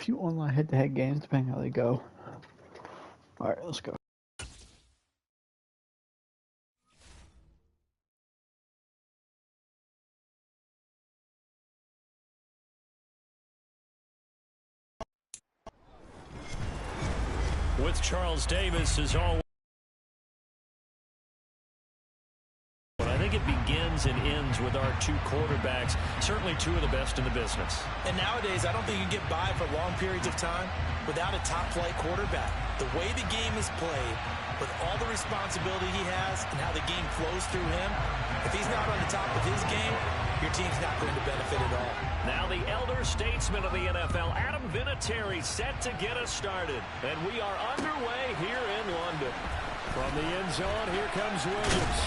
few online head-to-head games, depending how they go. All right, let's go. With Charles Davis as always. I think it begins and ends with our two quarterbacks, certainly two of the best in the business. And nowadays, I don't think you can get by for long periods of time without a top-flight quarterback. The way the game is played, with all the responsibility he has and how the game flows through him, if he's not on the top of his game, your team's not going to benefit at all. Now the elder statesman of the NFL, Adam Vinatieri, set to get us started. And we are underway here in London. From the end zone, here comes Williams.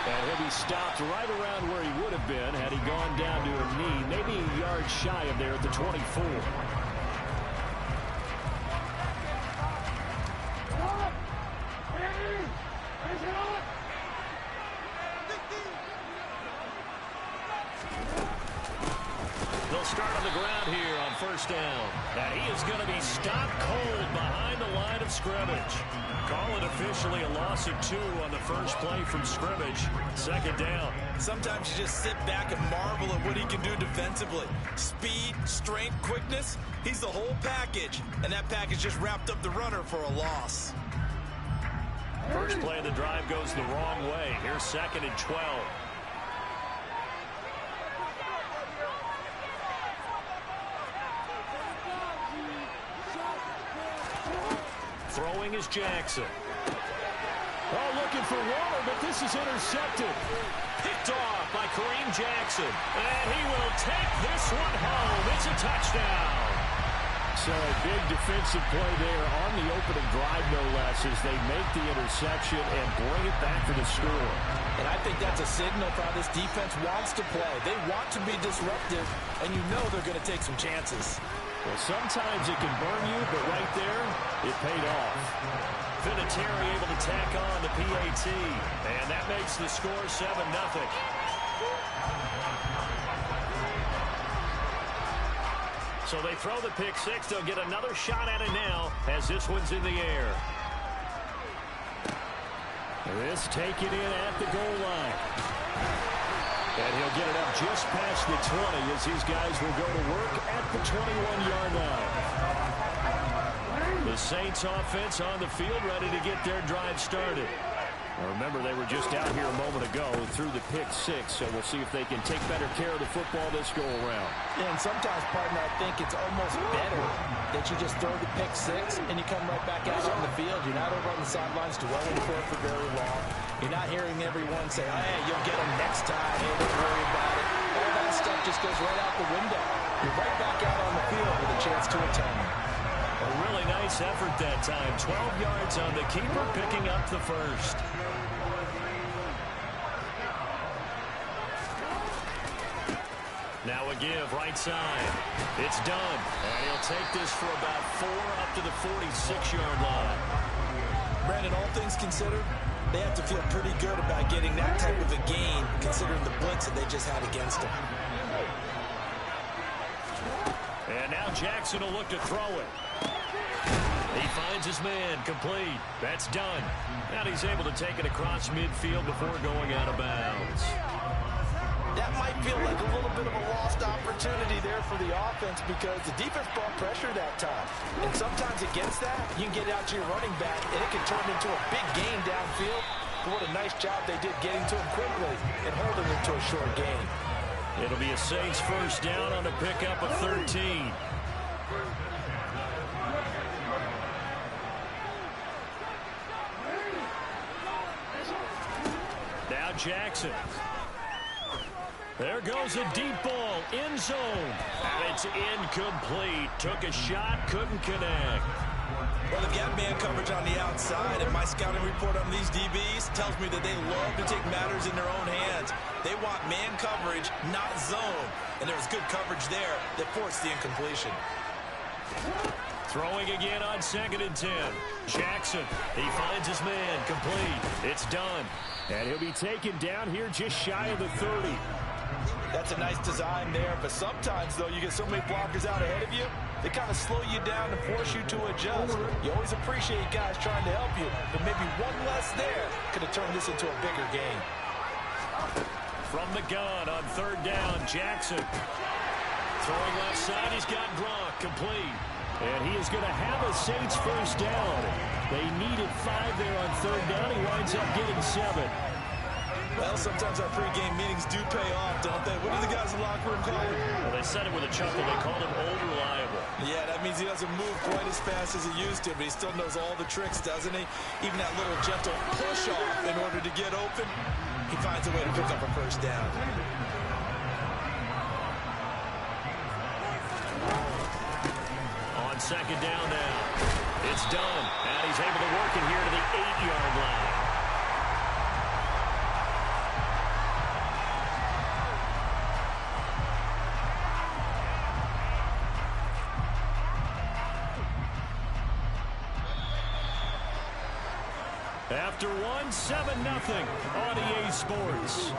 And he'll be stopped right around where he would have been had he gone down to a knee, maybe a yard shy of there at the 24. They'll start on the ground here on first down. And he is going to be stopped cold behind the line of scrimmage. Call it officially a loss of 2 on the first play from scrimmage. Second down. Sometimes you just sit back and marvel at what he can do defensively. Speed, strength, quickness, he's the whole package. And that package just wrapped up the runner for a loss. First play of the drive goes the wrong way. Here's 2nd and 12. Throwing is Jackson. Oh, looking for Waller, but this is intercepted. Picked off by Kareem Jackson. And he will take this one home. It's a touchdown. So a big defensive play there on the opening drive, no less, as they make the interception and bring it back for the score. And I think that's a signal for how this defense wants to play. They want to be disruptive, and you know they're going to take some chances. Well, sometimes it can burn you, but right there, it paid off. Vinatieri able to tack on the PAT, and that makes the score 7-0. So they throw the pick six. They'll get another shot at it now as this one's in the air. This taken in at the goal line. And he'll get it up just past the 20 as these guys will go to work at the 21-yard line. The Saints offense on the field ready to get their drive started. Now remember, they were just out here a moment ago through the pick six, so we'll see if they can take better care of the football this go around. Yeah, and sometimes, partner, I think it's almost better that you just throw the pick six and you come right back out on the field. You're not over on the sidelines dwelling for it for very long. You're not hearing everyone say, hey, you'll get them next time. Hey, don't worry about it. All that stuff just goes right out the window. You're right back out on the field with a chance to atone. A really nice effort that time. 12 yards on the keeper, picking up the first. Now a give, right side. It's done. And he'll take this for about 4 up to the 46-yard line. Brandon, all things considered, they have to feel pretty good about getting that type of a gain, considering the blitz that they just had against them. And now Jackson will look to throw it. He finds his man, complete. That's done. And he's able to take it across midfield before going out of bounds. That might feel like a little bit of a lost opportunity there for the offense because the defense brought pressure that time. And sometimes against that, you can get out to your running back, and it can turn into a big gain downfield. But what a nice job they did getting to him quickly and holding him to a short gain. It'll be a Saints first down on the pickup of 13. Now Jackson. There goes a deep ball, end zone, and it's incomplete. Took a shot, couldn't connect. Well, they've got man coverage on the outside, and my scouting report on these DBs tells me that they love to take matters in their own hands. They want man coverage, not zone, and there was good coverage there that forced the incompletion. Throwing again on 2nd and 10. Jackson, he finds his man, complete. It's done, and he'll be taken down here just shy of the 30. That's a nice design there, but sometimes, though, you get so many blockers out ahead of you, they kind of slow you down and force you to adjust. You always appreciate guys trying to help you, but maybe one less there could have turned this into a bigger game. From the gun on third down, Jackson. Throwing left side, he's got Gronk complete. And he is going to have a Saints first down. They needed 5 there on third down. He winds up getting 7. Well, sometimes our pregame meetings do pay off, don't they? What do the guys in the locker room call him? Well, they said it with a chuckle. They called him old reliable. Yeah, that means he doesn't move quite as fast as he used to, but he still knows all the tricks, doesn't he? Even that little gentle push-off in order to get open, he finds a way to pick up a first down. On second down now. It's done. And he's able to work it here to the 8-yard line. After one, 7-0 on EA Sports.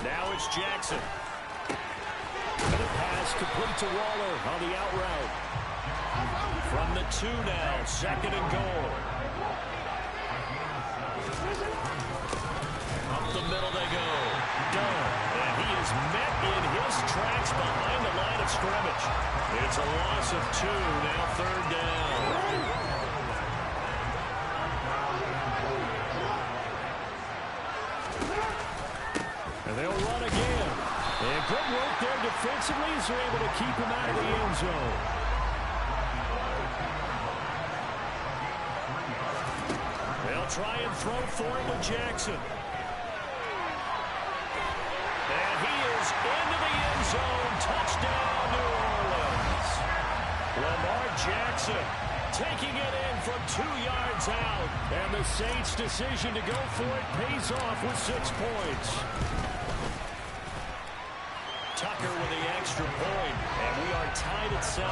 Now it's Jackson. And a pass complete to Waller on the out route. From the 2 now, second and goal. Up the middle they go. Done. And he is met in his tracks behind the line of scrimmage. It's a loss of 2, now third down. And they'll run again. And good work there defensively as they're able to keep him out of the end zone. They'll try and throw for him with Jackson. And he is into the end zone. Touchdown, New Orleans. Lamar Jackson taking it in from 2 yards out. And the Saints' decision to go for it pays off with 6 points. Tucker with the extra point, and we are tied at 7.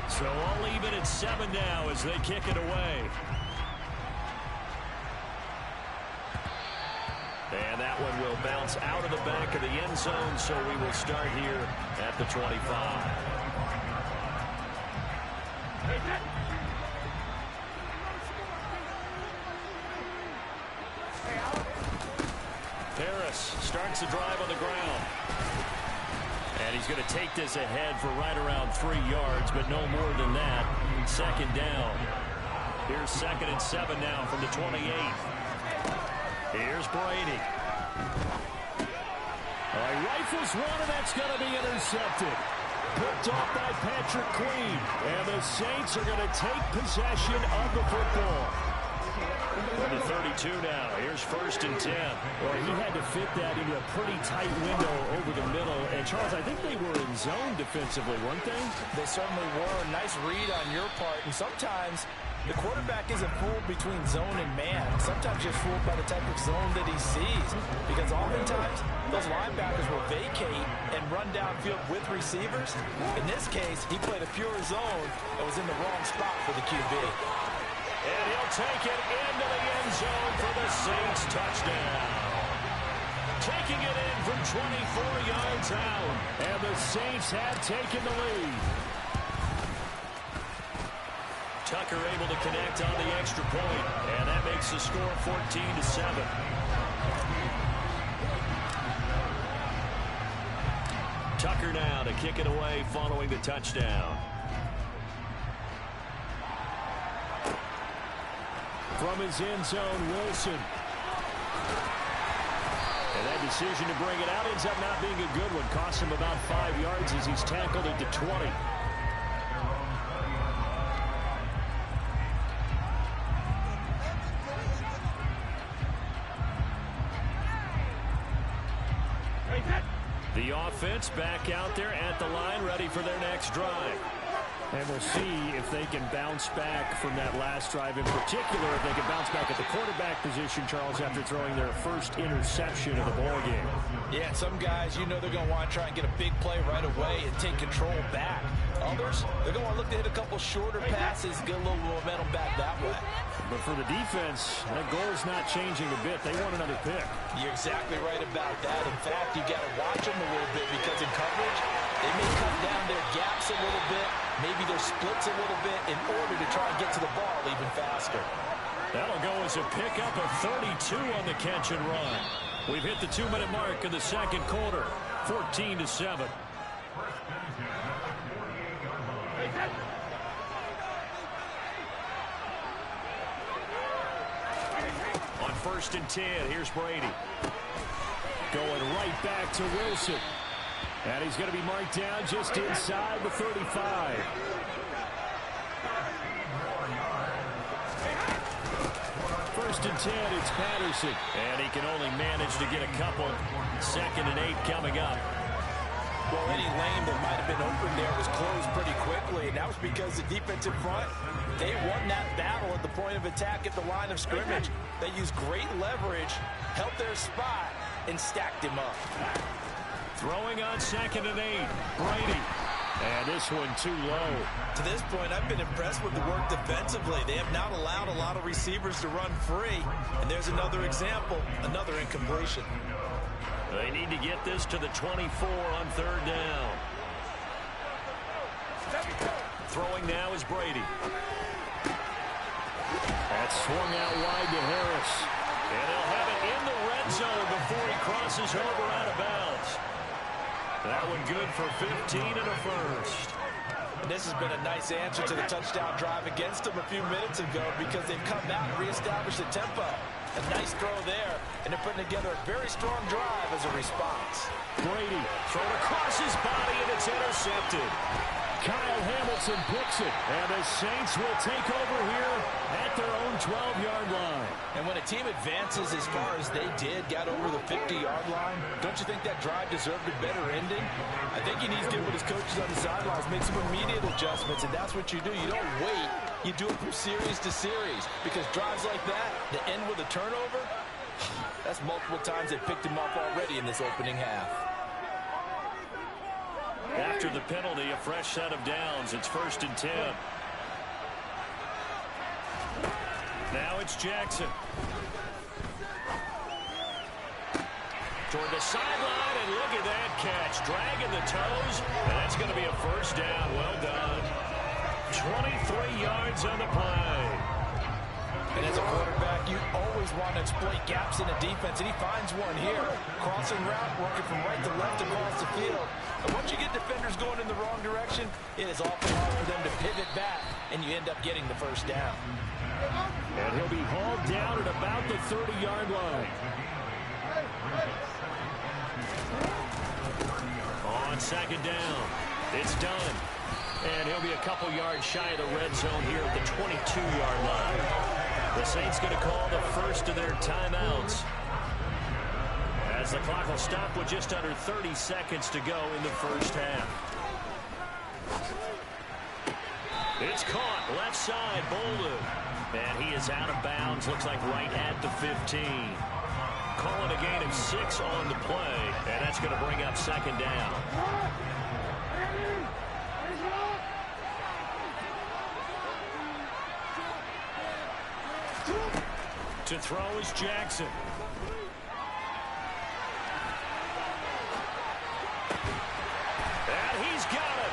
So all even at 7 now as they kick it away. And that one will bounce out of the back of the end zone, so we will start here at the 25. Harris starts the drive on the ground. And he's going to take this ahead for right around 3 yards, but no more than that. Second down. Here's second and 7 now from the 28. Here's Brady. Rifles one, and that's going to be intercepted. Picked off by Patrick Queen. And the Saints are going to take possession of the football. From the 32 now. Here's first and 10. Well, he had to fit that into a pretty tight window over the middle. And, Charles, I think they were in zone defensively, weren't they? They certainly were. Nice read on your part. And sometimes the quarterback isn't fooled between zone and man. Sometimes just fooled by the type of zone that he sees. Because oftentimes those linebackers will vacate and run downfield with receivers. In this case, he played a pure zone and was in the wrong spot for the QB. And he'll take it into the end zone for the Saints touchdown. Taking it in from 24 yards out. And the Saints have taken the lead. Tucker able to connect on the extra point. And that makes the score 14-7. Tucker now to kick it away following the touchdown. From his end zone, Wilson. And that decision to bring it out ends up not being a good one. Cost him about 5 yards as he's tackled at the 20. The offense back out there at the line, ready for their next drive. And we'll see if they can bounce back from that last drive in particular, if they can bounce back at the quarterback position, Charles, after throwing their first interception of the ballgame. Yeah, some guys, you know they're going to want to try and get a big play right away and take control back. Others, they're going to look to hit a couple shorter passes, get a little momentum back that way. But for the defense, that goal's not changing a bit. They want another pick. You're exactly right about that. In fact, you got to watch them a little bit because in coverage, they may cut down their gaps a little bit, maybe their splits a little bit in order to try and get to the ball even faster. That'll go as a pickup of 32 on the catch and run. We've hit the 2-minute mark of the second quarter, 14-7. On 1st and 10, here's Brady. Going right back to Wilson. And he's going to be marked down just inside the 35. First and 10, it's Patterson. And he can only manage to get a couple. 2nd and 8 coming up. Well, any lane that might have been open there was closed pretty quickly, and that was because the defensive front, they won that battle at the point of attack at the line of scrimmage. They used great leverage, held their spot, and stacked him up. Throwing on 2nd and 8, Brady. And this one too low. To this point, I've been impressed with the work defensively. They have not allowed a lot of receivers to run free. And there's another example, another incompletion. They need to get this to the 24 on 3rd down. Throwing now is Brady. That's swung out wide to Harris. And they'll have it in the red zone before he crosses over out of bounds. That one good for 15 and a first. And this has been a nice answer to the touchdown drive against them a few minutes ago because they've come out and reestablished the tempo. A nice throw there, and they're putting together a very strong drive as a response. Brady thrown across his body, and it's intercepted. Kyle Hamilton picks it, and the Saints will take over here at their own 12-yard line. And when a team advances as far as they did, got over the 50-yard line, don't you think that drive deserved a better ending? I think he needs to get with his coaches on the sidelines, make some immediate adjustments, and that's what you do. You don't wait. You do it from series to series, because drives like that end with a turnover, that's multiple times they picked him off already in this opening half. After the penalty, a fresh set of downs. It's 1st and 10. Now it's Jackson. Toward the sideline, and look at that catch. Dragging the toes, and that's going to be a first down. Well done. 23 yards on the play. And as a quarterback, you always want to exploit gaps in the defense, and he finds one here. Crossing route, working from right to left across the field. And once you get defenders going in the wrong direction, it is awful hard for them to pivot back, and you end up getting the first down. And he'll be hauled down at about the 30-yard line. On 2nd down, it's done. And he'll be a couple yards shy of the red zone here at the 22-yard line. The Saints going to call the first of their timeouts, as the clock will stop with just under 30 seconds to go in the first half. It's caught left side, Bolden. And he is out of bounds, looks like right at the 15. Calling a gain of 6 on the play, and that's going to bring up 2nd down. To throw is Jackson. And he's got it.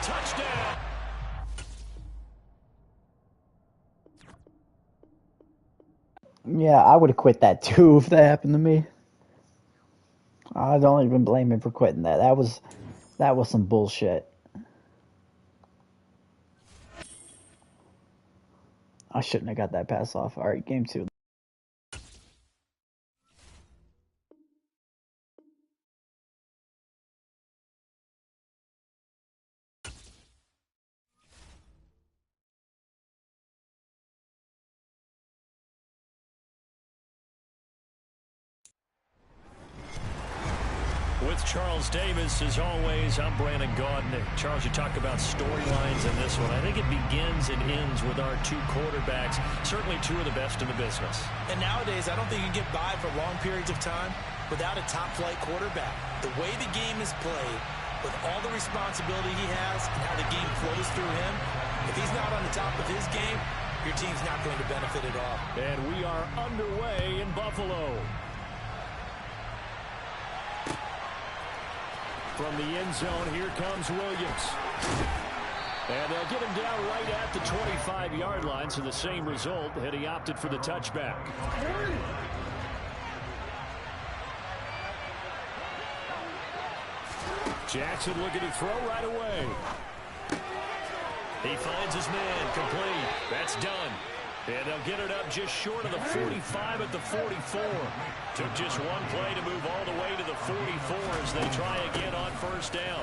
Touchdown. Yeah, I would have quit that too if that happened to me. I don't even blame him for quitting that. That was some bullshit. I shouldn't have got that pass off. All right, game 2. With With Charles Davis, as always, I'm Brandon Gaudin. Charles, you talk about storylines in this one. I think it begins and ends with our two quarterbacks, certainly two of the best in the business. And nowadays, I don't think you can get by for long periods of time without a top-flight quarterback. The way the game is played, with all the responsibility he has and how the game flows through him, if he's not on the top of his game, your team's not going to benefit at all. And we are underway in Buffalo. From the end zone, here comes Williams. And they'll get him down right at the 25-yard line, so the same result had he opted for the touchback. Jackson looking to throw right away. He finds his man, complete. That's done. And they'll get it up just short of the 45 at the 44. Took just one play to move all the way to the 44 as they try again on first down.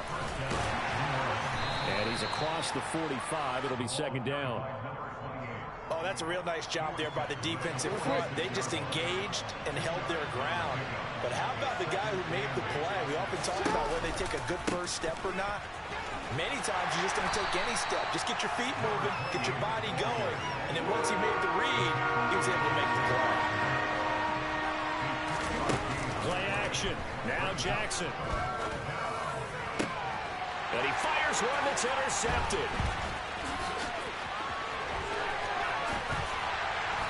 And he's across the 45. It'll be second down. Oh, that's a real nice job there by the defense in front. They just engaged and held their ground. But how about the guy who made the play? We often talk about whether they take a good first step or not. Many times you just don't take any step. Just get your feet moving, get your body going. And then once he made the read, he was able to make the play. Play action. Now Jackson. And he fires one that's intercepted.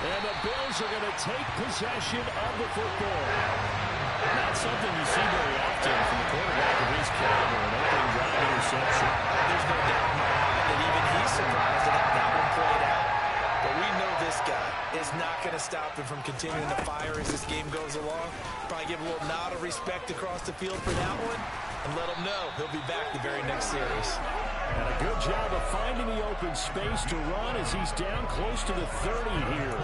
And the Bills are going to take possession of the football. Not something you see very often from the quarterback of his caliber, an opening drive interception. There's no doubt that even he's surprised at how that one played out. But we know this guy is not going to stop him from continuing to fire as this game goes along. Probably give a little nod of respect across the field for that one and let him know he'll be back the very next series. And a good job of finding the open space to run as he's down close to the 30 here.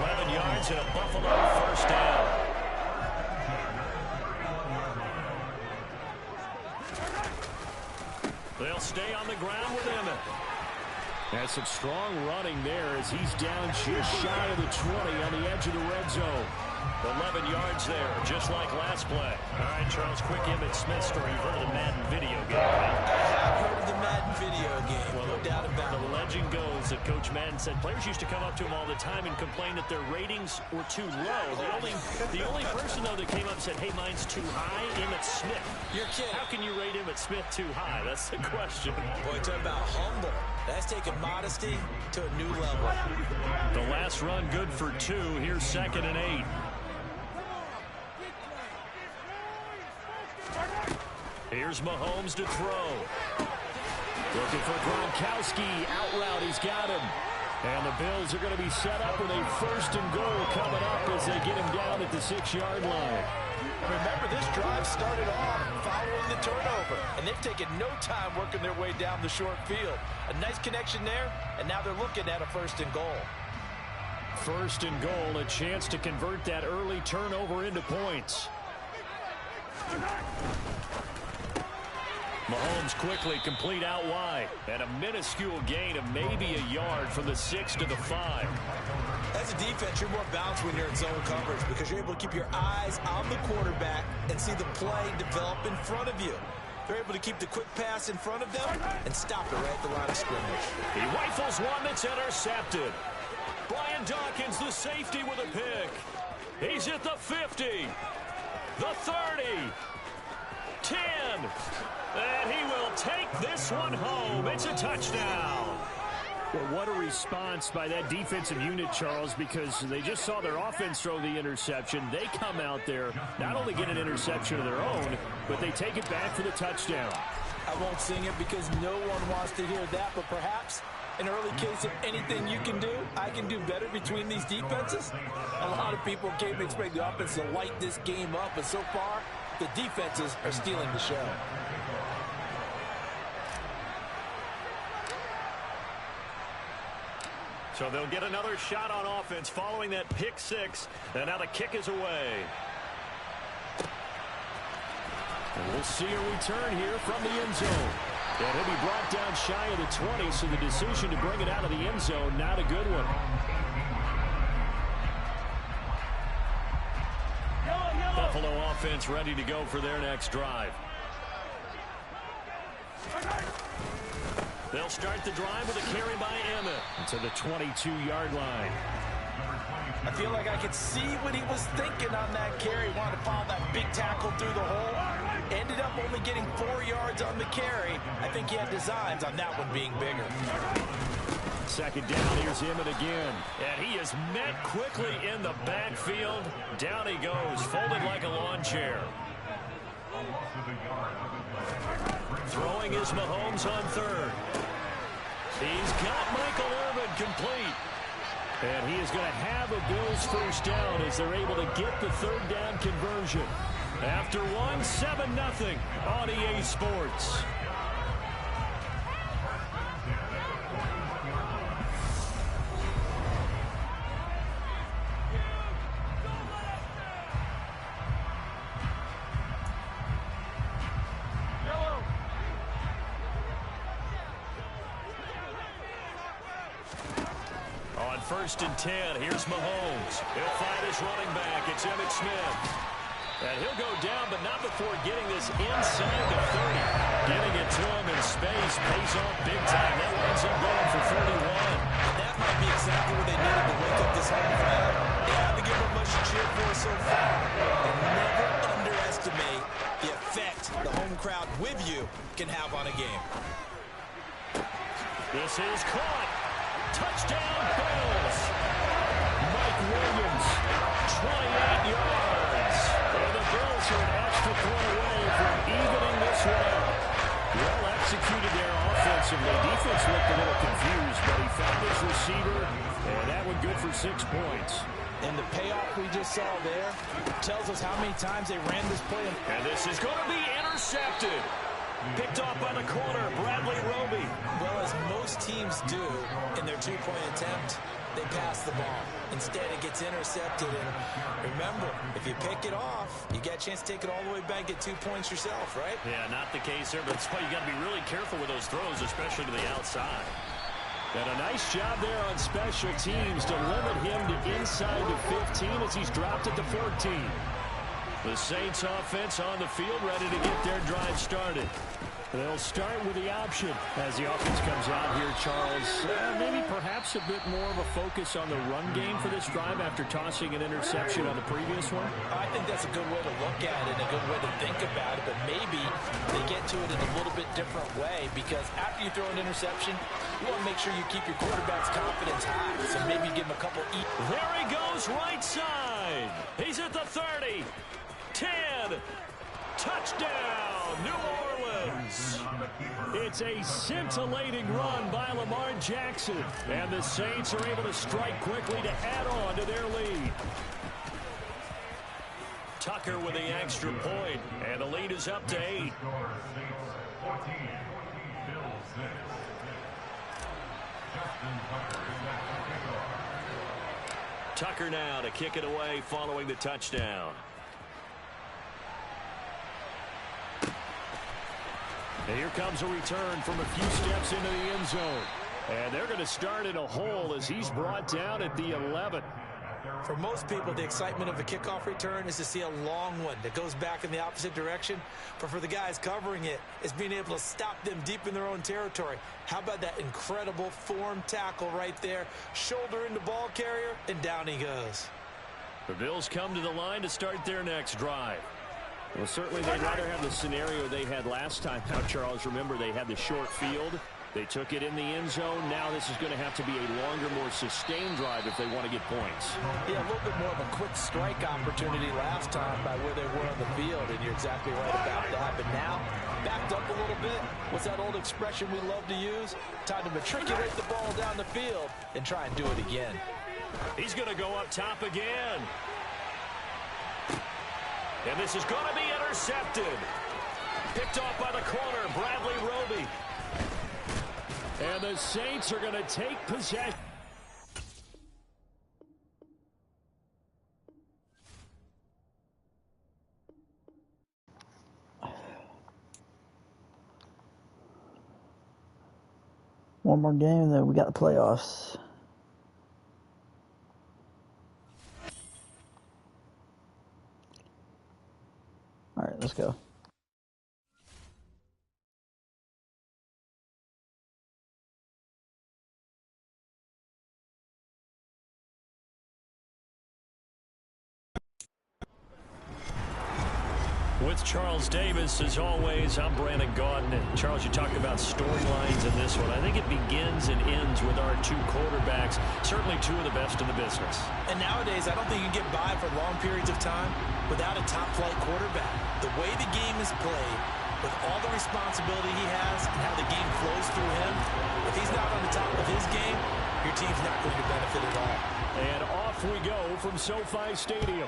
11 yards and a Buffalo first down. They'll stay on the ground with Emmett. That's some strong running there as he's down just shy of the 20 on the edge of the red zone. 11 yards there, just like last play. All right, Charles, quick Emmitt Smith story. You've heard of the Madden video game, right? I've heard of the Madden video game, well, no doubt about it. The legend goes that Coach Madden said players used to come up to him all the time and complain that their ratings were too low. The only person, though, that came up and said, hey, mine's too high, Emmitt Smith. You're kidding. How can you rate Emmitt Smith too high? That's the question. Boy, talk about humble. That's taking modesty to a new level. The last run good for 2. Here's 2nd and 8. Here's Mahomes to throw. Looking for Gronkowski. Out route, he's got him. And the Bills are going to be set up with a 1st and goal coming up as they get him down at the 6-yard line. Remember, this drive started off following the turnover, and they've taken no time working their way down the short field. A nice connection there, and now they're looking at a 1st and goal. 1st and goal, a chance to convert that early turnover into points. Mahomes quickly complete out wide, and a minuscule gain of maybe a yard from the 6 to the 5. As a defense, you're more balanced when you're in zone coverage because you're able to keep your eyes on the quarterback and see the play develop in front of you. They're able to keep the quick pass in front of them and stop it right at the line of scrimmage. He rifles one that's intercepted. Brian Dawkins, the safety, with a pick. He's at the 50, the 30, 10. And he will take this one home. It's a touchdown. Well, what a response by that defensive unit, Charles, because they just saw their offense throw the interception. They come out there, not only get an interception of their own, but they take it back for the touchdown. I won't sing it because no one wants to hear that, but perhaps an early case of anything you can do, I can do better between these defenses. A lot of people came to expect the offense to light this game up, but so far, the defenses are stealing the show. So they'll get another shot on offense following that pick 6. And now the kick is away. And we'll see a return here from the end zone. And he'll be brought down shy of the 20, so the decision to bring it out of the end zone, not a good one. Buffalo offense ready to go for their next drive. They'll start the drive with a carry by Emmett to the 22-yard line. I feel like I could see what he was thinking on that carry. Wanted to follow that big tackle through the hole. Ended up only getting 4 yards on the carry. I think he had designs on that one being bigger. Second down, here's Emmett again. And he is met quickly in the backfield. Down he goes, folded like a lawn chair. Throwing is Mahomes on third. He's got Michael Irvin complete. And he is going to have a Bills first down as they're able to get the third down conversion. After 7-0 on EA Sports. First and 10. Here's Mahomes. He'll find his running back. It's Emmitt Smith. And he'll go down, but not before getting this inside the 30. Getting it to him in space pays off big time. That winds up going for 31. That might be exactly what they needed to wake up this home crowd. They haven't given them much to cheer for so far. And never underestimate the effect the home crowd with you can have on a game. This is caught. Touchdown, Bills. Mike Williams, 28 yards. And the Bills are an extra point away from evening this one out. Well executed there offensively. Defense looked a little confused, but he found his receiver, and that one good for 6 points. And the payoff we just saw there tells us how many times they ran this play. And this is going to be intercepted. Picked off by the corner, Bradley Roby. Well, as most teams do in their two-point attempt, they pass the ball. Instead, it gets intercepted. And remember, if you pick it off, you get a chance to take it all the way back, get 2 points yourself, right? Yeah, not the case there, but that's why you got to be really careful with those throws, especially to the outside. And a nice job there on special teams to limit him to inside the 15 as he's dropped at the 14. The Saints offense on the field ready to get their drive started. They'll start with the option as the offense comes out here, Charles. Maybe perhaps a bit more of a focus on the run game for this drive after tossing an interception on the previous one. I think that's a good way to look at it, a good way to think about it, but maybe they get to it in a little bit different way because after you throw an interception, you want to make sure you keep your quarterback's confidence high, so maybe give him a couple. There he goes, right side. He's at the 30. 10. Touchdown, New Orleans. It's a scintillating run by Lamar Jackson. And the Saints are able to strike quickly to add on to their lead. Tucker with the extra point, and the lead is up to 8. Tucker now to kick it away following the touchdown. And here comes a return from a few steps into the end zone. And they're going to start in a hole as he's brought down at the 11. For most people, the excitement of a kickoff return is to see a long one that goes back in the opposite direction. But for the guys covering it, it's being able to stop them deep in their own territory. How about that incredible form tackle right there? Shoulder into ball carrier, and down he goes. The Bills come to the line to start their next drive. Well, certainly they'd rather have the scenario they had last time. Now, Charles, remember they had the short field. They took it in the end zone. Now this is going to have to be a longer, more sustained drive if they want to get points. Yeah, a little bit more of a quick strike opportunity last time by where they were on the field, and you're exactly right about that. But now, backed up a little bit. What's that old expression we love to use? Time to matriculate the ball down the field and try and do it again. He's going to go up top again. And this is going to be intercepted. Picked off by the corner, Bradley Roby. And the Saints are going to take possession. One more game, then we got the playoffs. With Charles Davis, as always, I'm Brandon Gaudin. And Charles, you talked about storylines in this one. I think it begins and ends with our two quarterbacks, certainly two of the best in the business. And nowadays, I don't think you can get by for long periods of time without a top-flight quarterback. The way the game is played, with all the responsibility he has and how the game flows through him, if he's not on the top of his game, your team's not going to benefit at all. And off we go from SoFi Stadium.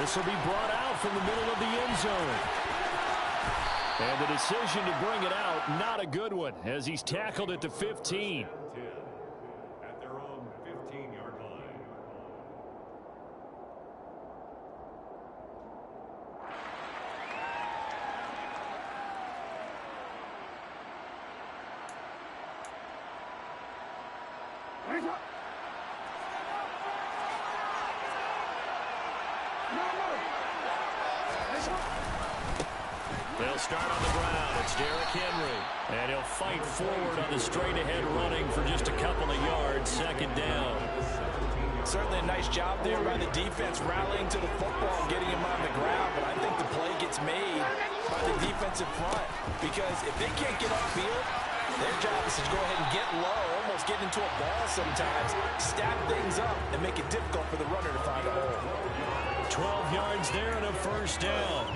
This will be brought out from the middle of the end zone. And the decision to bring it out, not a good one, as he's tackled at the 15. At their own 15-yard line. They'll start on the ground. It's Derrick Henry. And he'll fight forward on the straight-ahead running for just a couple of yards. Second down. Certainly a nice job there by the defense rallying to the football and getting him on the ground. But I think the play gets made by the defensive front. Because if they can't get upfield, their job is to go ahead and get low, almost get into a ball sometimes, stack things up, and make it difficult for the runner to find a hole. 12 yards there and a first down.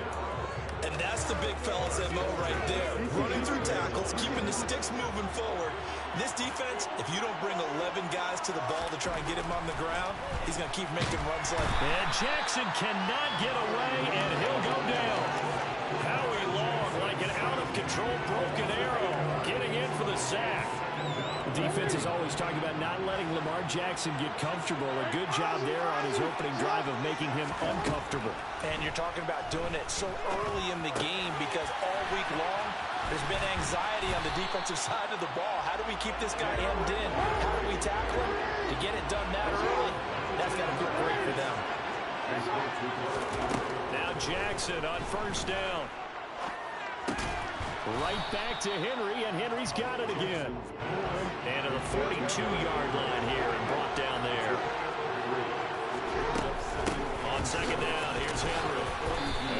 And that's the big fella's MO right there. Running through tackles, keeping the sticks moving forward. This defense, if you don't bring 11 guys to the ball to try and get him on the ground, he's going to keep making runs like that. And Jackson cannot get away, and he'll go down. Howie Long, like an out-of-control broken arrow, getting in for the sack. The defense is always talking about not letting Lamar Jackson get comfortable. A good job there on his opening drive of making him uncomfortable. And you're talking about doing it so early in the game because all week long, there's been anxiety on the defensive side of the ball. How do we keep this guy hemmed in? How do we tackle him? To get it done that early, that's got to feel great for them. Now Jackson on first down. Right back to Henry, and Henry's got it again. And to the 42-yard line here and brought down there. On second down, here's Henry.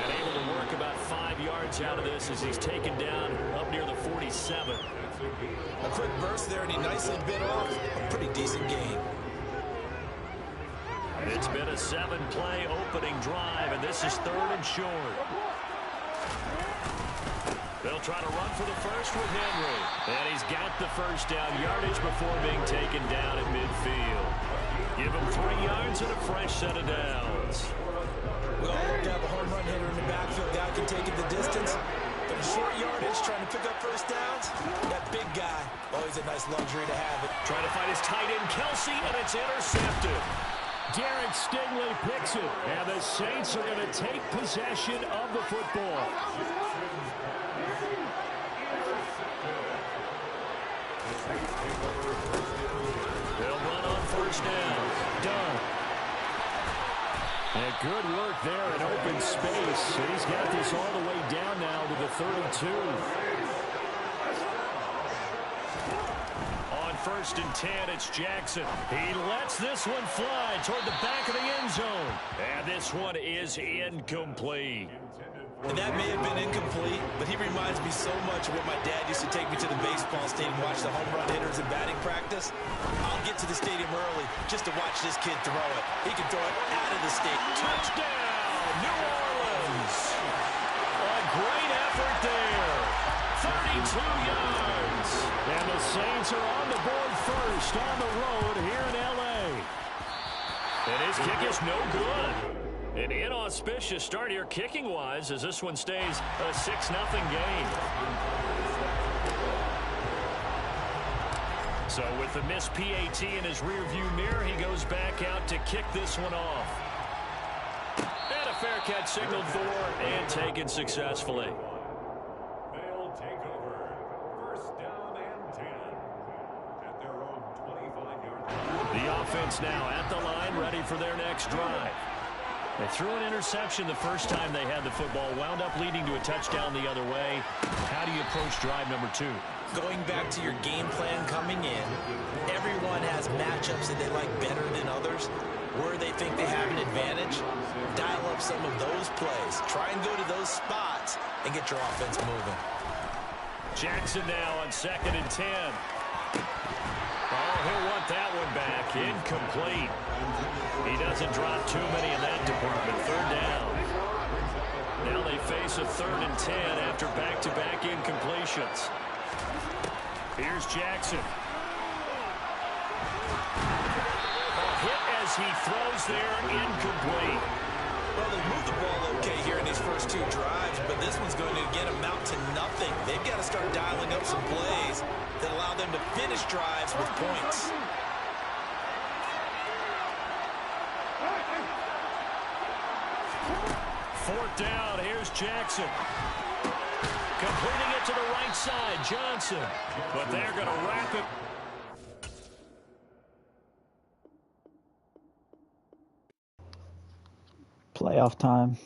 And able to work about 5 yards out of this as he's taken down up near the 47. A quick burst there, and he nicely bit off a pretty decent gain. It's been a 7-play opening drive, and this is third and short. They'll try to run for the first with Henry. And he's got the first down yardage before being taken down at midfield. Give him 3 yards and a fresh set of downs. Well, to have a home run hitter in the backfield, guy can take it the distance. But a short yardage, trying to pick up first downs, that big guy, always a nice luxury to have it. Trying to find his tight end, Kelsey, and it's intercepted. Derek Stingley picks it, and the Saints are going to take possession of the football. They'll run on first down. Done. And good work there in open space. He's got this all the way down now to the 32. On first and 10, it's Jackson. He lets this one fly toward the back of the end zone. And this one is incomplete. And that may have been incomplete, but he reminds me so much of when my dad used to take me to the baseball stadium and watch the home run hitters in batting practice. I'll get to the stadium early just to watch this kid throw it. He can throw it out of the stadium. Touchdown, New Orleans. A great effort there. 32 yards. And the Saints are on the board first on the road here in L.A. And his kick is no good. An inauspicious start here kicking-wise as this one stays a 6-0 game. So with the missed PAT in his rearview mirror, he goes back out to kick this one off. And a fair catch signaled for and taken successfully. They'll take over. First down and 10 at their own 25-yard line. The offense now at the line, ready for their next drive. They threw an interception the first time they had the football, wound up leading to a touchdown the other way. How do you approach drive number 2? Going back to your game plan coming in, everyone has matchups that they like better than others. Where they think they have an advantage, dial up some of those plays. Try and go to those spots and get your offense moving. Jackson now on 2nd and 10. Oh, he'll want that one back. Incomplete. He doesn't drop too many in that department. 3rd down. Now they face a 3rd and 10 after back-to-back incompletions. Here's Jackson. Hit as he throws there, incomplete. Well, they moved the ball okay here in these first 2 drives, but this one's going to again amount to nothing. They've got to start dialing up some plays that allow them to finish drives with points. Fourth down, here's Jackson. Completing it to the right side, Johnson. But they're going to wrap it. Playoff time.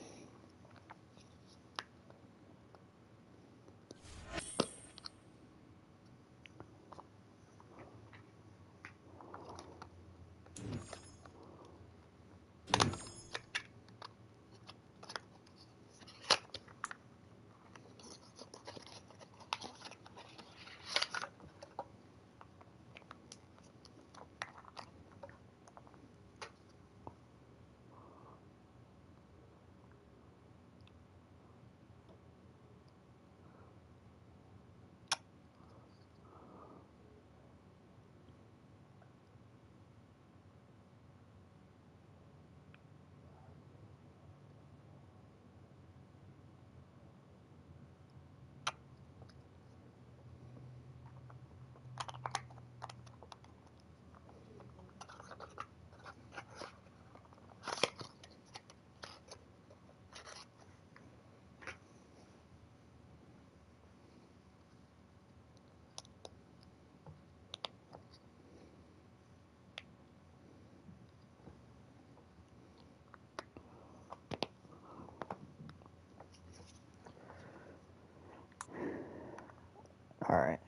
All right.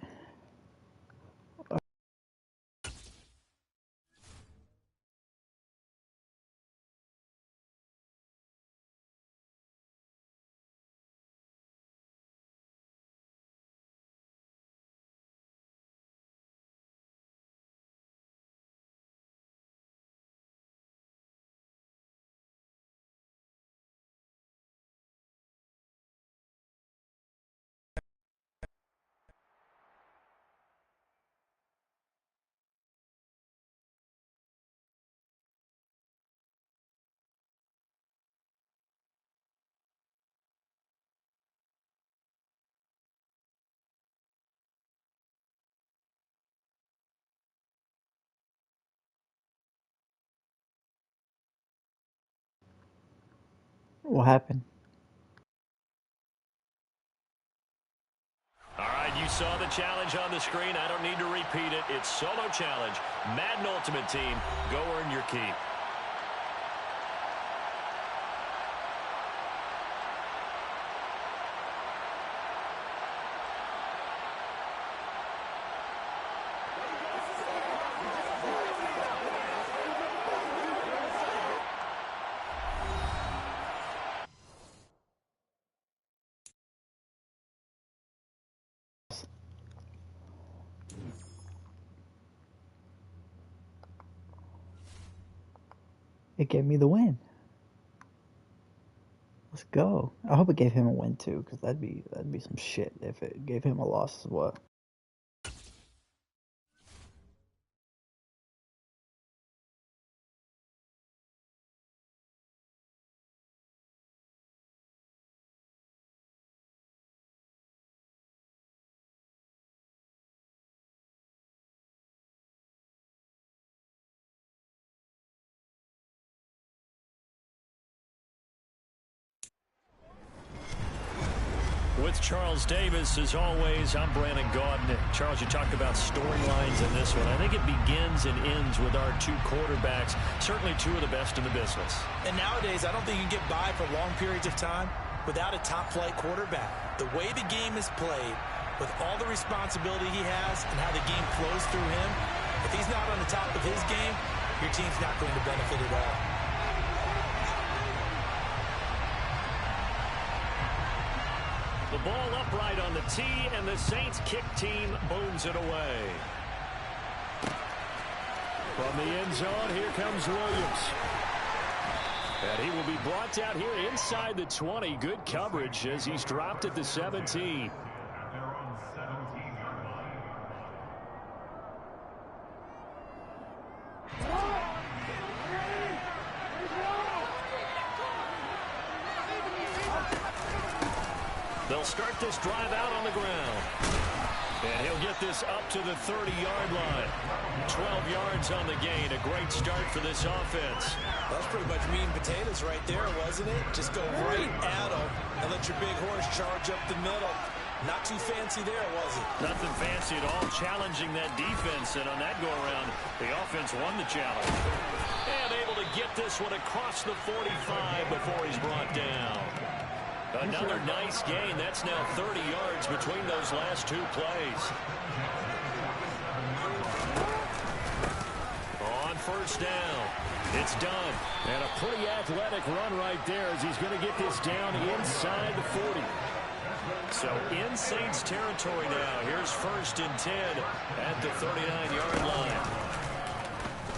What happened? All right, you saw the challenge on the screen. I don't need to repeat it. It's solo challenge. Madden Ultimate Team, go earn your keep. It gave me the win. Let's go. I hope it gave him a win too, because that'd be some shit if it gave him a loss as well. With Charles Davis, as always, I'm Brandon Gaudin. Charles, you talked about storylines in this one. I think it begins and ends with our 2 quarterbacks, certainly 2 of the best in the business. And nowadays, I don't think you can get by for long periods of time without a top-flight quarterback. The way the game is played, with all the responsibility he has and how the game flows through him, if he's not on the top of his game, your team's not going to benefit at all. The ball upright on the tee, and the Saints kick team booms it away. From the end zone, here comes Williams. And he will be brought down here inside the 20. Good coverage as he's dropped at the 17. They'll start this drive out on the ground. And he'll get this up to the 30-yard line. 12 yards on the gain. A great start for this offense. That's pretty much meat and potatoes right there, wasn't it? Just go right at them and let your big horse charge up the middle. Not too fancy there, was it? Nothing fancy at all, challenging that defense. And on that go-around, the offense won the challenge. And able to get this one across the 45 before he's brought down. Another nice gain. That's now 30 yards between those last two plays. On first down, it's done. And a pretty athletic run right there as he's going to get this down inside the 40. So in Saints territory now. Here's 1st and 10 at the 39-yard line.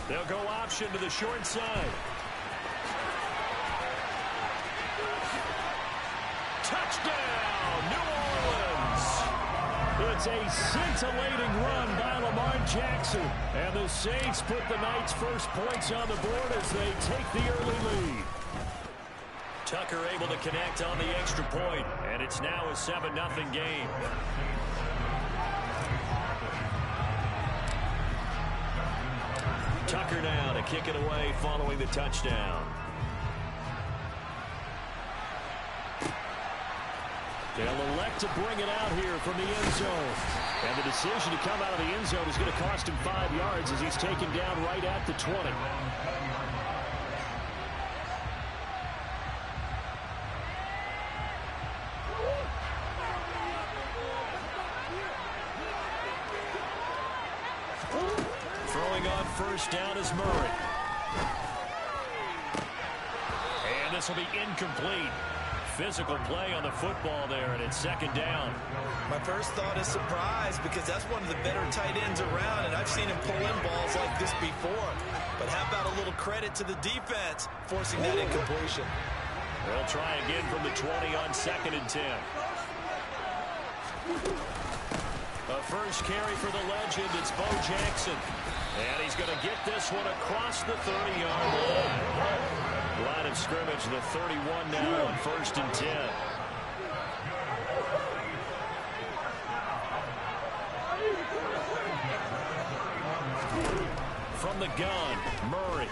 They'll go option to the short side. Touchdown, New Orleans! It's a scintillating run by Lamar Jackson. And the Saints put the night's first points on the board as they take the early lead. Tucker able to connect on the extra point, and it's now a 7-0 game. Tucker now to kick it away following the touchdown. They'll elect to bring it out here from the end zone. And the decision to come out of the end zone is going to cost him 5 yards as he's taken down right at the 20. Throwing on first down is Murray. And this will be incomplete. Physical play on the football there, and it's 2nd down. My first thought is surprise because that's one of the better tight ends around, and I've seen him pull in balls like this before. But how about a little credit to the defense forcing that incompletion? They'll try again from the 20 on 2nd and 10. A first carry for the legend, it's Bo Jackson. And he's going to get this one across the 30-yard line. Line of scrimmage, the 31 now on 1st and 10. From the gun, Murray.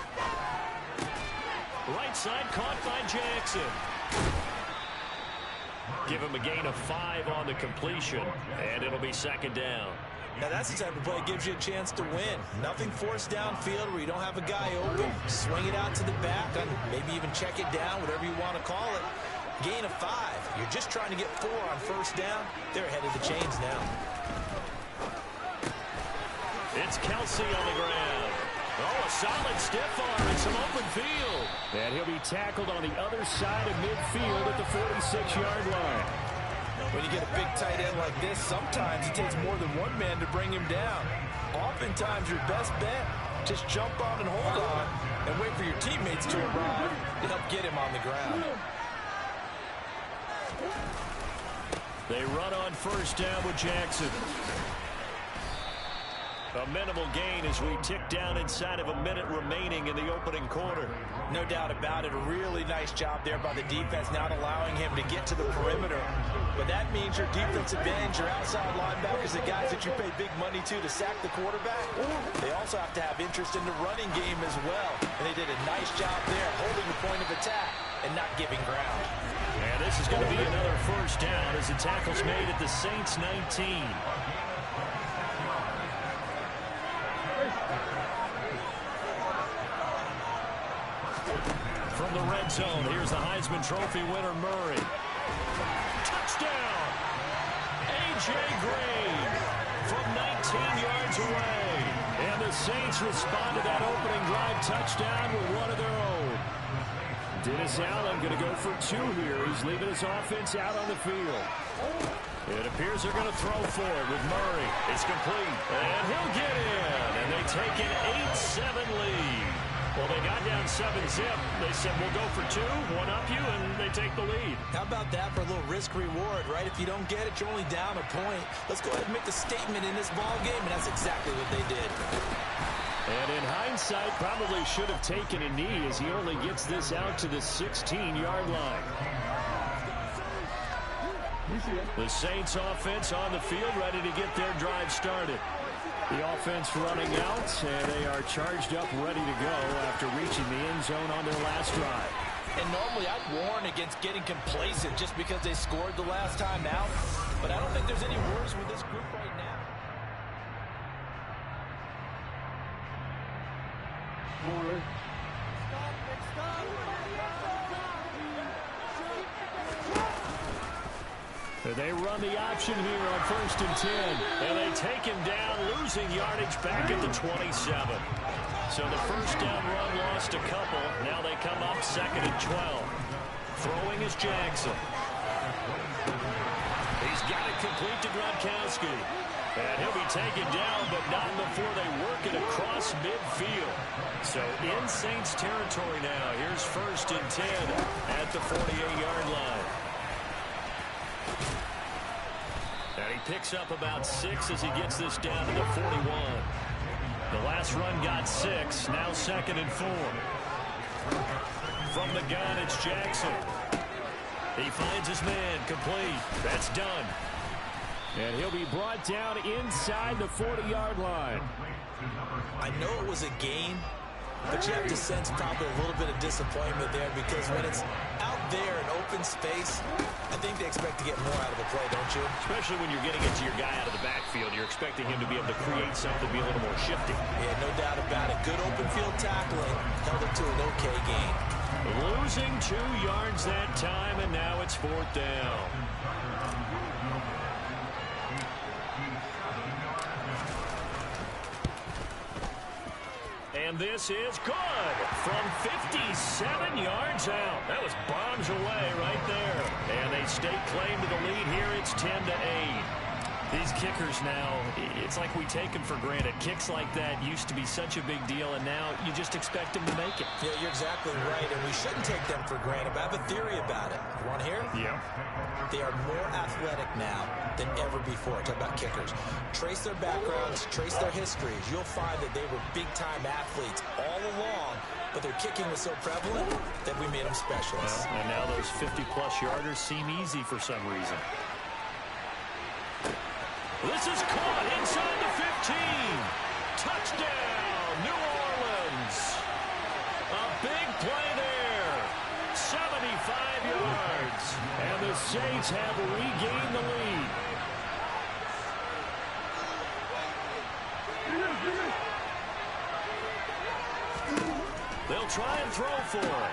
Right side caught by Jackson. Give him a gain of 5 on the completion, and it'll be 2nd down. Now that's the type of play that gives you a chance to win. Nothing forced downfield where you don't have a guy open. Swing it out to the back, and maybe even check it down, whatever you want to call it. Gain of 5. You're just trying to get 4 on first down. They're ahead of the chains now. It's Kelsey on the ground. Oh, a solid stiff arm and some open field. And he'll be tackled on the other side of midfield at the 46-yard line. When you get a big tight end like this, sometimes it takes more than one man to bring him down. Oftentimes, your best bet, just jump on and hold on and wait for your teammates to arrive to help get him on the ground. They run on first down with Jackson. A minimal gain as we tick down inside of a minute remaining in the opening quarter. No doubt about it. A really nice job there by the defense, not allowing him to get to the perimeter. But that means your defensive ends, your outside linebackers, the guys that you pay big money to sack the quarterback, they also have to have interest in the running game as well. And they did a nice job there, holding the point of attack and not giving ground. And this is going to be another first down as the tackle's made at the Saints 19. From the red zone, here's the Heisman Trophy winner, Murray. Touchdown! A.J. Green from 19 yards away. And the Saints respond to that opening drive touchdown with one of their own. Dennis Allen going to go for 2 here. He's leaving his offense out on the field. It appears they're going to throw for it with Murray. It's complete. And he'll get in. And they take an 8-7 lead. Well, they got down 7-zip. They said, we'll go for 2, one up you, and they take the lead. How about that for a little risk-reward, right? If you don't get it, you're only down a point. Let's go ahead and make a statement in this ball game, and that's exactly what they did. And in hindsight, probably should have taken a knee as he only gets this out to the 16-yard line. The Saints offense on the field, ready to get their drive started. The offense running out, and they are charged up, ready to go after reaching the end zone on their last drive. And normally I'd warn against getting complacent just because they scored the last time out. But I don't think there's any worries with this group right now. They run the option here on 1st and 10. And they take him down, losing yardage back at the 27. So the first down run lost a couple. Now they come up 2nd and 12. Throwing is Jackson. He's got it complete to Gronkowski. And he'll be taken down, but not before they work it across midfield. So in Saints territory now. Here's 1st and 10 at the 48-yard line. And he picks up about 6 as he gets this down to the 41. The last run got 6. Now 2nd and 4. From the gun, it's Jackson. He finds his man, complete. That's done. And he'll be brought down inside the 40-yard line. I know it was a gain, but you have to sense probably a little bit of disappointment there because when it's out there in open space, I think they expect to get more out of the play, don't you? Especially when you're getting it to your guy out of the backfield. You're expecting him to be able to create something, be a little more shifty. Yeah, no doubt about it. Good open field tackling held it to an okay gain. Losing 2 yards that time, and now it's 4th down. And this is good from 57 yards out. That was bombs away right there. And they stake claim to the lead here. It's 10-8. These kickers now, it's like we take them for granted. Kicks like that used to be such a big deal, and now you just expect them to make it. Yeah, you're exactly right, and we shouldn't take them for granted, but I have a theory about it. You want to hear? Yeah. They are more athletic now than ever before. Talk about kickers. Trace their backgrounds, trace their histories. You'll find that they were big-time athletes all along, but their kicking was so prevalent that we made them specialists. Well, and now those 50-plus yarders seem easy for some reason. This is caught inside the 15. Touchdown, New Orleans. A big play there. 75 yards. And the Saints have regained the lead. They'll try and throw for it.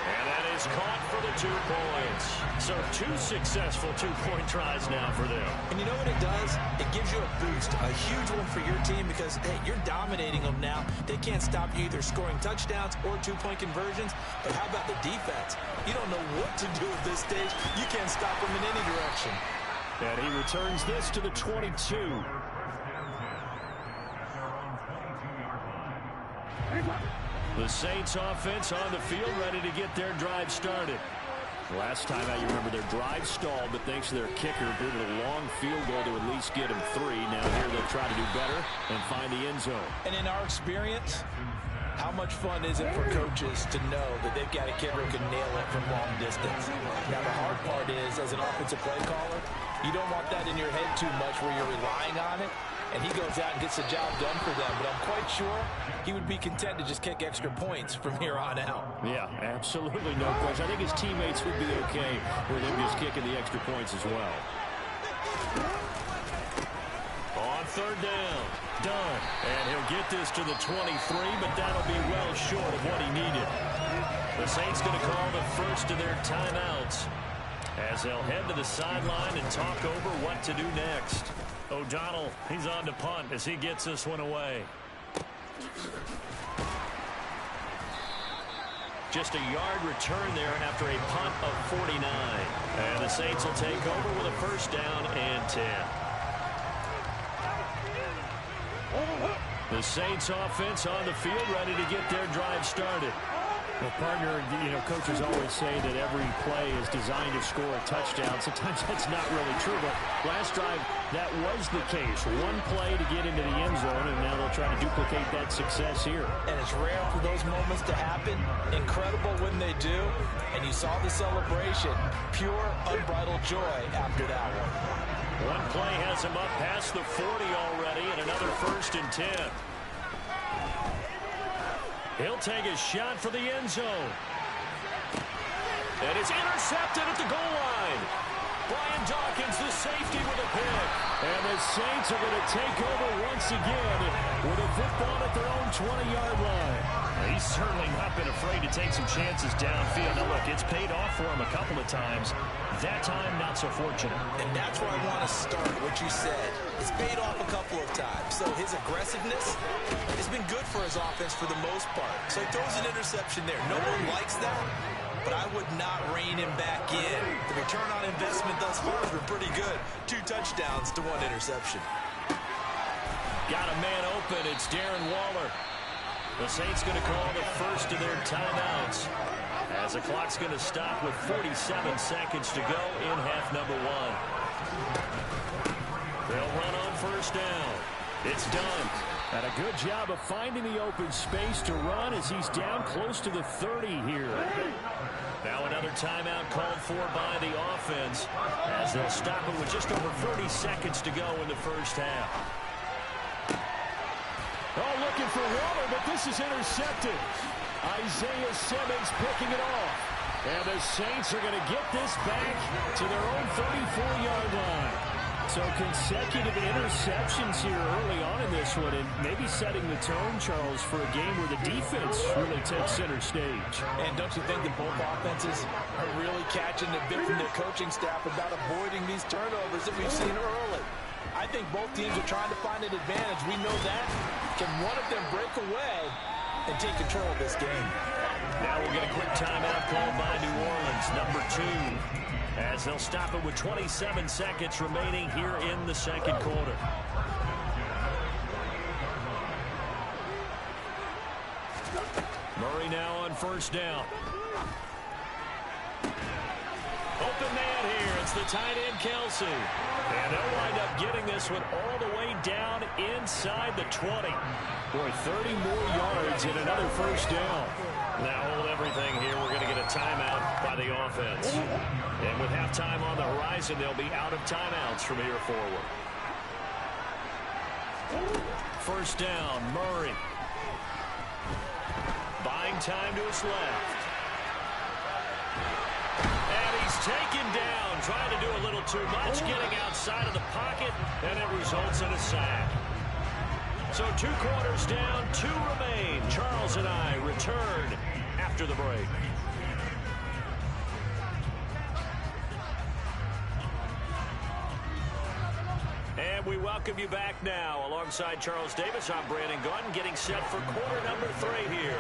And that is caught for the 2 points. So 2 successful 2-point tries now for them. And you know what it does? It gives you a boost, a huge one for your team because, hey, you're dominating them now. They can't stop you either scoring touchdowns or 2-point conversions. But how about the defense? You don't know what to do at this stage. You can't stop them in any direction. And he returns this to the 22. The Saints offense on the field ready to get their drive started. Last time out, you remember their drive stalled, but thanks to their kicker, booted a long field goal to at least get them 3. Now here they'll try to do better and find the end zone. And in our experience, how much fun is it for coaches to know that they've got a kicker who can nail it from long distance? Now the hard part is, as an offensive play caller, you don't want that in your head too much where you're relying on it. And he goes out and gets the job done for them. But I'm quite sure he would be content to just kick extra points from here on out. Yeah, absolutely no question. I think his teammates would be okay with him just kicking the extra points as well. On 3rd down, done. And he'll get this to the 23, but that'll be well short of what he needed. The Saints going to call the first of their timeouts. As they'll head to the sideline and talk over what to do next. O'Donnell, he's on to punt as he gets this one away. Just a yard return there after a punt of 49. And the Saints will take over with a first down and 10. The Saints offense on the field ready to get their drive started. Well, partner, coaches always say that every play is designed to score a touchdown. Sometimes that's not really true, but last drive, that was the case. One play to get into the end zone, and now they'll try to duplicate that success here. And it's rare for those moments to happen. Incredible when they do. And you saw the celebration. Pure, unbridled joy after that one. One play has him up past the 40 already, and another first and 10. He'll take a shot for the end zone. And it's intercepted at the goal line. Brian Dawkins, the safety, with a pick. And the Saints are going to take over once again with a football at their own 20-yard line. He's certainly not been afraid to take some chances downfield. Now, look, it's paid off for him a couple of times. That time, not so fortunate. And that's where I want to start, what you said. It's paid off a couple of times. So his aggressiveness has been good for his offense for the most part. So he throws an interception there. No one likes that, but I would not rein him back in. The return on investment thus far has been pretty good. 2 touchdowns to 1 interception. Got a man open. It's Darren Waller. The Saints going to call the first of their timeouts as the clock's going to stop with 47 seconds to go in half number 1. They'll run on first down. It's done. And a good job of finding the open space to run as he's down close to the 30 here. Now another timeout called for by the offense as they'll stop it with just over 30 seconds to go in the first half. Oh, looking for Waller, but this is intercepted. Isaiah Simmons picking it off. And the Saints are going to get this back to their own 34-yard line. So consecutive interceptions here early on in this one, and maybe setting the tone, Charles, for a game where the defense really takes center stage. And don't you think that both offenses are really catching the bit from their coaching staff about avoiding these turnovers that we've seen early? I think both teams are trying to find an advantage. We know that. Can one of them break away and take control of this game? Now we'll get a quick timeout called by New Orleans, number 2, as they'll stop it with 27 seconds remaining here in the second quarter. Murray now on first down. Open man here. It's the tight end, Kelsey. And they'll wind up getting this one all the way down inside the 20. Boy, 30 more yards and another first down. Now hold everything here. We're going to get a timeout by the offense. And with halftime on the horizon, they'll be out of timeouts from here forward. First down, Murray. Buying time to his left. And he's taken down, trying to do a little too much, getting outside of the pocket, and it results in a sack. So 2 quarters down, 2 remain. Charles and I return after the break. And we welcome you back now. Alongside Charles Davis, I'm Brandon Gunn, getting set for quarter number 3 here.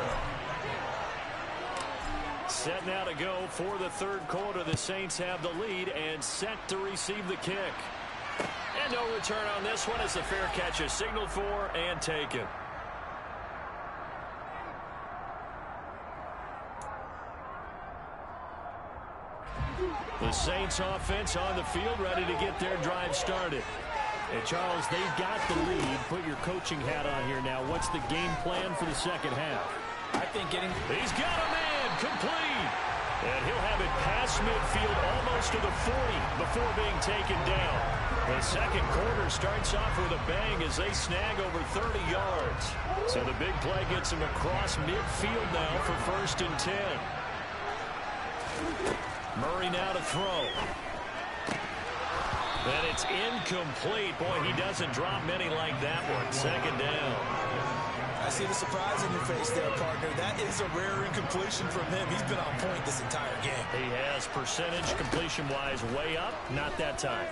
Set now to go for the third quarter. The Saints have the lead and set to receive the kick. And no return on this one as the fair catch is signaled for and taken. The Saints offense on the field ready to get their drive started. And Charles, they've got the lead. Put your coaching hat on here now. What's the game plan for the second half? I think He's got a man complete. And he'll have it past midfield almost to the 40 before being taken down. The second quarter starts off with a bang as they snag over 30 yards. So the big play gets them across midfield now for first and 10. Murray now to throw. And it's incomplete. Boy, he doesn't drop many like that one. Second down. I see the surprise on your face there, partner. That is a rare incompletion from him. He's been on point this entire game. He has percentage completion-wise way up. Not that time.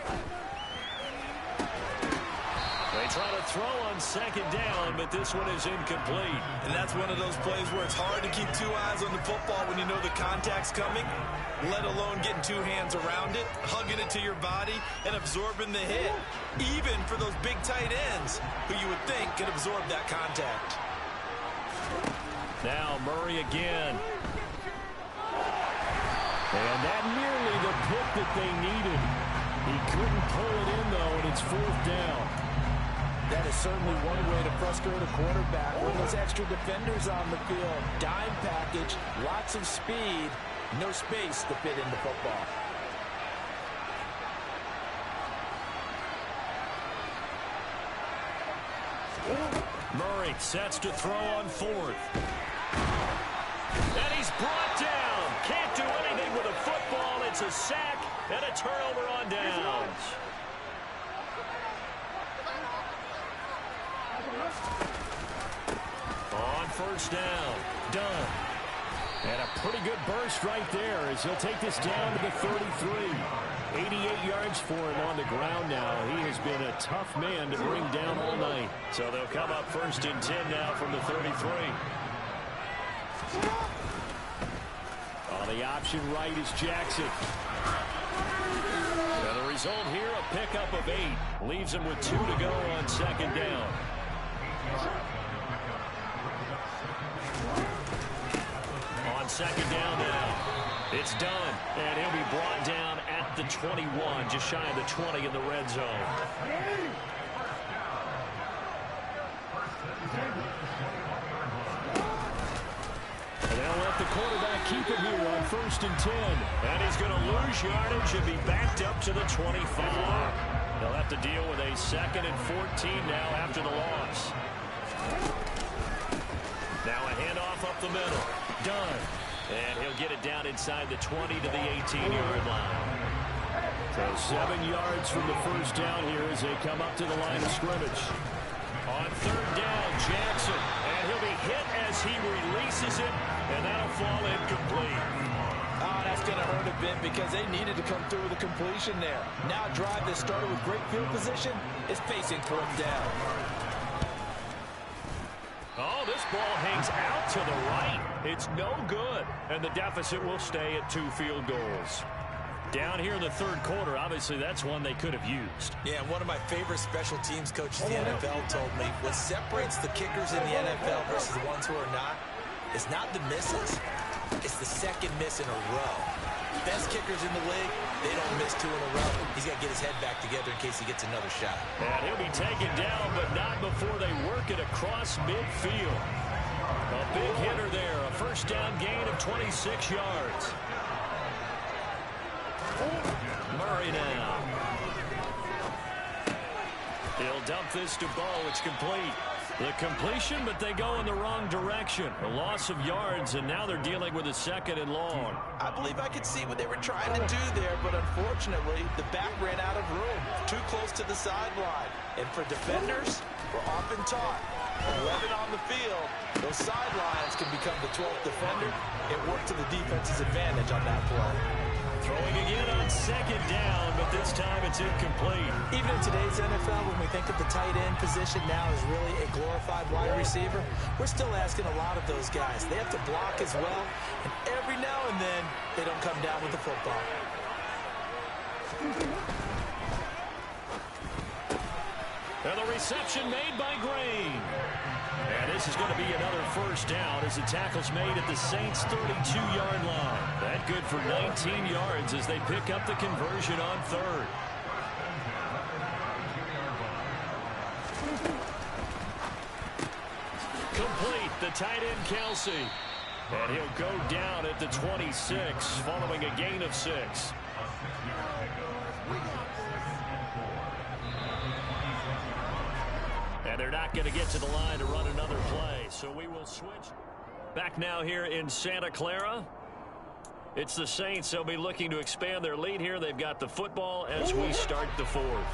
They try to throw on second down, but this one is incomplete. And that's one of those plays where it's hard to keep two eyes on the football when you know the contact's coming, let alone getting two hands around it, hugging it to your body, and absorbing the hit. Even for those big tight ends, who you would think could absorb that contact. Now Murray again. And that nearly the pick that they needed. He couldn't pull it in, though, and it's fourth down. That is certainly one way to frustrate a quarterback. With those extra defenders on the field, dime package, lots of speed, no space to fit in the football. Murray sets to throw on fourth. And he's brought down. Can't do anything with a football. It's a sack and a turnover on downs. On first down, done. And a pretty good burst right there as he'll take this down to the 33. 88 yards for him on the ground now. He has been a tough man to bring down all night. So they'll come up first and 10 now from the 33. On the option right is Jackson. And the result here, a pickup of 8. Leaves him with 2 to go on second down. On second down now. It's done. And he'll be brought down at the 21, just shy of the 20 in the red zone. And they'll let the quarterback keep it here on first and 10. And he's going to lose yardage and be backed up to the 25. They'll have to deal with a second and 14 now after the loss. Now a handoff up the middle. Done. And he'll get it down inside the 20 to the 18-yard line. So 7 yards from the first down here as they come up to the line of scrimmage. On third down, Jackson. And he'll be hit as he releases it, and that'll fall incomplete. Oh, that's going to hurt a bit because they needed to come through with a completion there. Now a drive that started with great field position is facing fourth down. Oh, this ball hangs out to the right. It's no good, and the deficit will stay at 2 field goals. Down here in the third quarter, obviously that's one they could have used. Yeah, one of my favorite special teams coaches in the NFL told me what separates the kickers in the NFL versus the ones who are not is not the misses, it's the second miss in a row. Best kickers in the league, they don't miss 2 in a row. He's got to get his head back together in case he gets another shot. And he'll be taken down, but not before they work it across midfield. A big hitter there, a first down gain of 26 yards. Murray now. He'll dump this to Bo. It's complete. The completion, but they go in the wrong direction. A loss of yards, and now they're dealing with a second and long. I believe I could see what they were trying to do there, but unfortunately, the back ran out of room. Too close to the sideline. And for defenders, we're often taught, 11 on the field, those sidelines can become the 12th defender. It worked to the defense's advantage on that play. Throwing again on second down, but this time it's incomplete. Even in today's NFL, when we think of the tight end position now as really a glorified wide receiver, we're still asking a lot of those guys. They have to block as well, and every now and then, they don't come down with the football. And the reception made by Green. And this is going to be another first down as the tackle's made at the Saints' 32-yard line. That good for 19 yards as they pick up the conversion on third. Complete, the tight end Kelsey. And he'll go down at the 26 following a gain of 6. And they're not going to get to the line to run another play, so we will switch. Back now here in Santa Clara. It's the Saints. They'll be looking to expand their lead here. They've got the football as we start the fourth.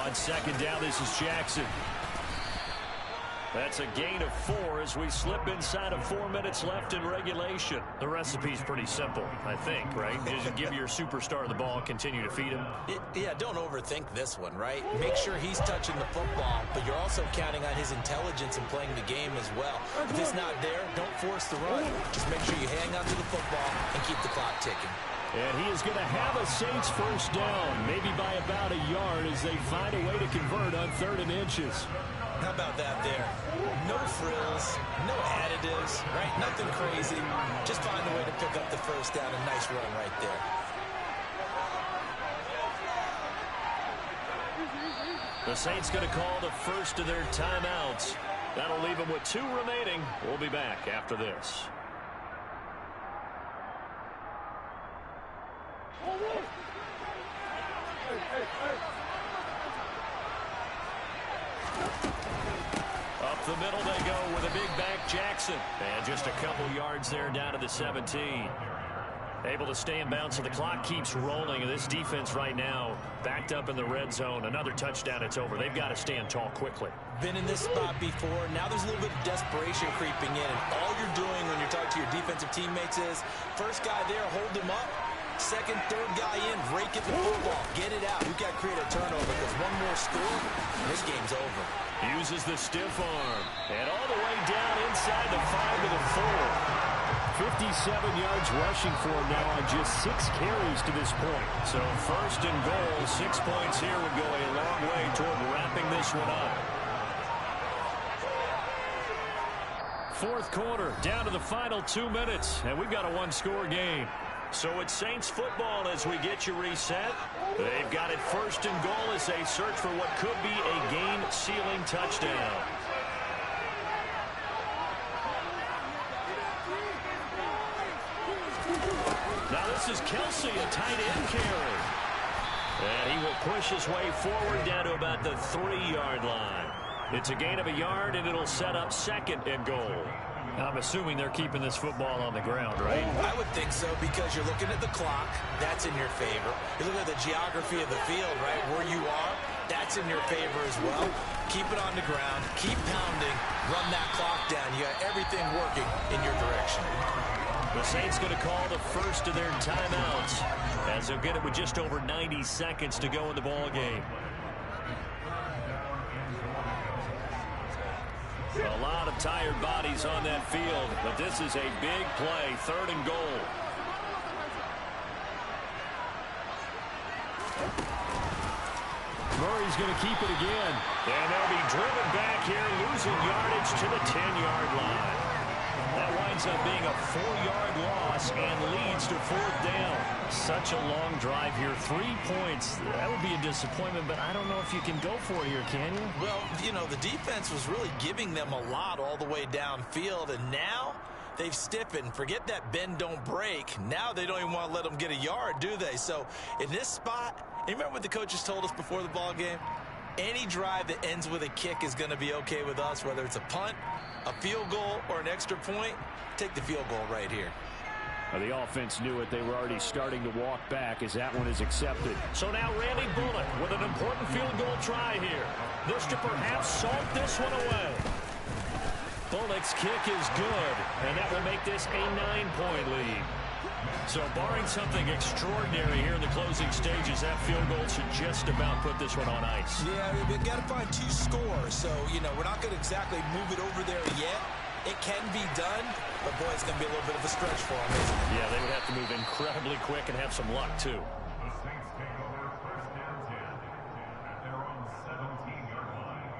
On second down, this is Jackson. That's a gain of 4 as we slip inside of 4 minutes left in regulation. The recipe's pretty simple, I think, right? Just give your superstar the ball, continue to feed him. Yeah, don't overthink this one, right? Make sure he's touching the football, but you're also counting on his intelligence in playing the game as well. If it's not there, don't force the run. Just make sure you hang on to the football and keep the clock ticking. And he is going to have a Saints first down, maybe by about a yard as they find a way to convert on 3rd and inches. How about that there? No frills, no additives, right? Nothing crazy. Just find a way to pick up the first down. A nice run right there. The Saints going to call the first of their timeouts. That'll leave them with 2 remaining. We'll be back after this. Up the middle they go with a big back Jackson. And just a couple yards there down to the 17. Able to stay in bounds, so the clock keeps rolling. And this defense right now backed up in the red zone. Another touchdown, it's over. They've got to stand tall quickly. Been in this spot before. Now there's a little bit of desperation creeping in. And all you're doing when you're talking to your defensive teammates is, first guy there, hold him up. Second, third guy in, rake at the football. Get it out. We've got to create a turnover because one more score, and this game's over. Uses the stiff arm. And all the way down inside the 5 to the 4. 57 yards rushing for him now on just 6 carries to this point. So first and goal, 6 points here would go a long way toward wrapping this one up. 4th quarter, down to the final 2 minutes, and we've got a 1-score game. So it's Saints football as we get you reset. They've got it first and goal as they search for what could be a game-sealing touchdown. Now this is Kelsey, a tight end carry. And he will push his way forward down to about the 3-yard line. It's a gain of a yard, and it'll set up 2nd and goal. I'm assuming they're keeping this football on the ground, right? I would think so because you're looking at the clock. That's in your favor. You look at the geography of the field, right, where you are. That's in your favor as well. Keep it on the ground. Keep pounding. Run that clock down. You got everything working in your direction. The Saints going to call the first of their timeouts as they'll get it with just over 90 seconds to go in the ball game. A lot of tired bodies on that field, but this is a big play, 3rd and goal. Murray's going to keep it again. And they'll be driven back here, losing yardage to the 10-yard line. That winds up being a 4-yard loss and leads to 4th down. Such a long drive here. 3 points. That would be a disappointment, but I don't know if you can go for it here, can you? Well, you know, the defense was really giving them a lot all the way downfield, and now they've stiffened. Forget that bend, don't break. Now they don't even want to let them get a yard, do they? So in this spot, you remember what the coaches told us before the ball game? Any drive that ends with a kick is going to be okay with us, whether it's a punt, a field goal, or an extra point. Take the field goal right here. The offense knew it. They were already starting to walk back as that one is accepted. So now Randy Bullock with an important field goal try here. This to perhaps salt this one away. Bullock's kick is good, and that will make this a 9-point lead. So barring something extraordinary here in the closing stages, that field goal should just about put this one on ice. Yeah, we've got to find 2 scores. So, you know, we're not going to exactly move it over there yet. It can be done, but boy, it's going to be a little bit of a stretch for them, isn't it? Yeah, they would have to move incredibly quick and have some luck, too. The Saints take over first down 10 at their own 17-yard line.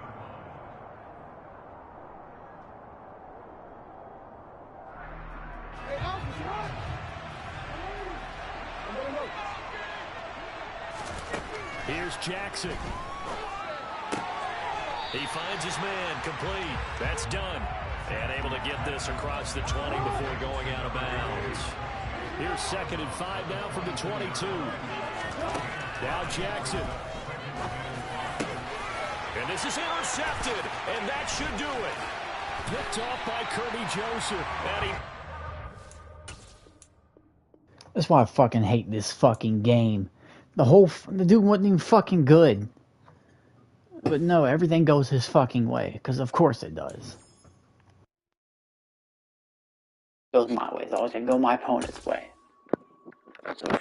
Here's Jackson. He finds his man, complete. That's done. And able to get this across the 20 before going out of bounds. Here's 2nd and 5 now from the 22. Now Jackson. And this is intercepted. And that should do it. Picked off by Kirby Joseph. And That's why I fucking hate this fucking game. The dude wasn't even fucking good. But no, everything goes his fucking way, because of course it does. Goes my way. It's always gonna go my opponent's way. So